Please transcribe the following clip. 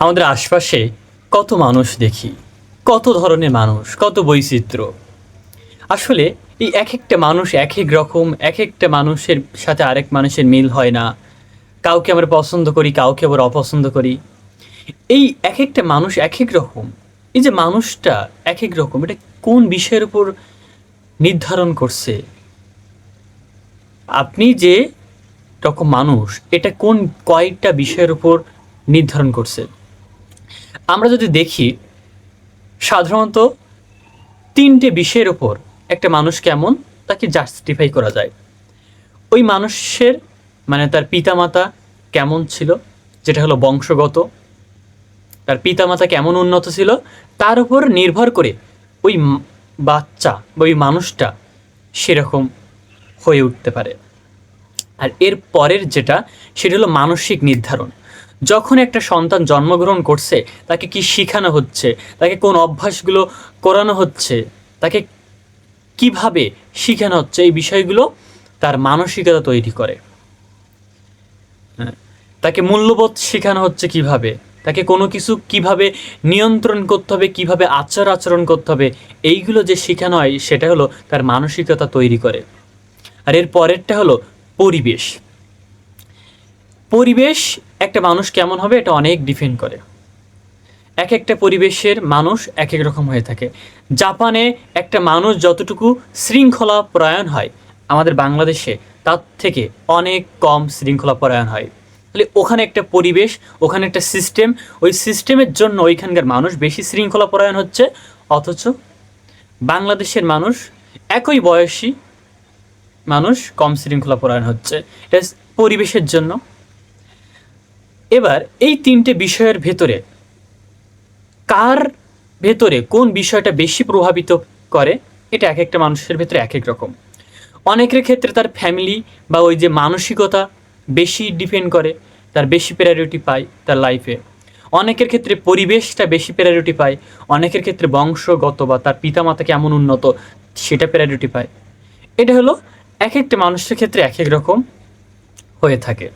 আমাদের আশপাশে কত মানুষ দেখি, কত ধরনের মানুষ, কত বৈচিত্র্য। আসলে এই এক একটা মানুষ এক এক রকম, এক একটা মানুষের সাথে আরেক মানুষের মিল হয় না। কাউকে আমরা পছন্দ করি, কাউকে আবার অপছন্দ করি। এই এক একটা মানুষ এক এক রকম। এই যে মানুষটা এক এক রকম, এটা কোন বিষয়ের উপর নির্ধারণ করছে? আপনি যে রকম মানুষ, এটা কোন কয়েকটা বিষয়ের উপর নির্ধারণ করছে? আমরা যদি দেখি, সাধারণত ৩টে বিষয়ের ওপর একটা মানুষ কেমন তাকে জাস্টিফাই করা যায়। ওই মানুষের মানে তার পিতামাতা কেমন ছিল, যেটা হলো বংশগত। তার পিতামাতা কেমন উন্নত ছিল, তার উপর নির্ভর করে ওই বাচ্চা বা ওই মানুষটা সেরকম হয়ে উঠতে পারে। আর এর পরের যেটা, সেটা হলো মানসিক নির্ধারণ। যখন একটা সন্তান জন্মগ্রহণ করছে, তাকে কি শেখানো হচ্ছে, তাকে কোন অভ্যাসগুলো করানো হচ্ছে, তাকে কিভাবে শেখানো হচ্ছে, এই বিষয়গুলো তার মানসিকতা তৈরি করে। হ্যাঁ, তাকে মূল্যবোধ শেখানো হচ্ছে কিভাবে, তাকে কোনো কিছু কিভাবে নিয়ন্ত্রণ করতে হবে, কিভাবে আচরণ করতে হবে, এইগুলো যে শেখানো হয় সেটা হলো তার মানসিকতা তৈরি করে। আর এর পরেরটা হলো পরিবেশ। পরিবেশ একটা মানুষ কেমন হবে এটা অনেক ডিপেন্ড করে। এক একটা পরিবেশের মানুষ এক এক রকম হয়ে থাকে। জাপানে একটা মানুষ যতটুকু শৃঙ্খলা পরায়ণ হয়, আমাদের বাংলাদেশে তার থেকে অনেক কম শৃঙ্খলা পরায়ণ হয়। তাহলে ওখানে একটা পরিবেশ, ওখানে একটা সিস্টেম, ওই সিস্টেমের জন্য ওইখানকার মানুষ বেশি শৃঙ্খলা পরায়ণ হচ্ছে, অথচ বাংলাদেশের মানুষ একই বয়সী মানুষ কম শৃঙ্খলা পরায়ণ হচ্ছে। এটা পরিবেশের জন্য। এবার এই ৩টে বিষয়ের ভেতরে কার ভেতরে কোন বিষয়টা বেশি প্রভাবিত করে, এটা এক একটা মানুষের ভেতরে এক এক রকম। অনেকের ক্ষেত্রে তার ফ্যামিলি বা ওই যে মানসিকতা বেশি ডিপেন্ড করে, তার বেশি প্রায়োরিটি পায় তার লাইফে। অনেকের ক্ষেত্রে পরিবেশটা বেশি প্রায়োরিটি পায়, অনেকের ক্ষেত্রে বংশগত বা তার পিতামাতা কেমন উন্নত সেটা প্রায়োরিটি পায়। এটা হলো এক একটা মানুষের ক্ষেত্রে এক এক রকম হয়ে থাকে।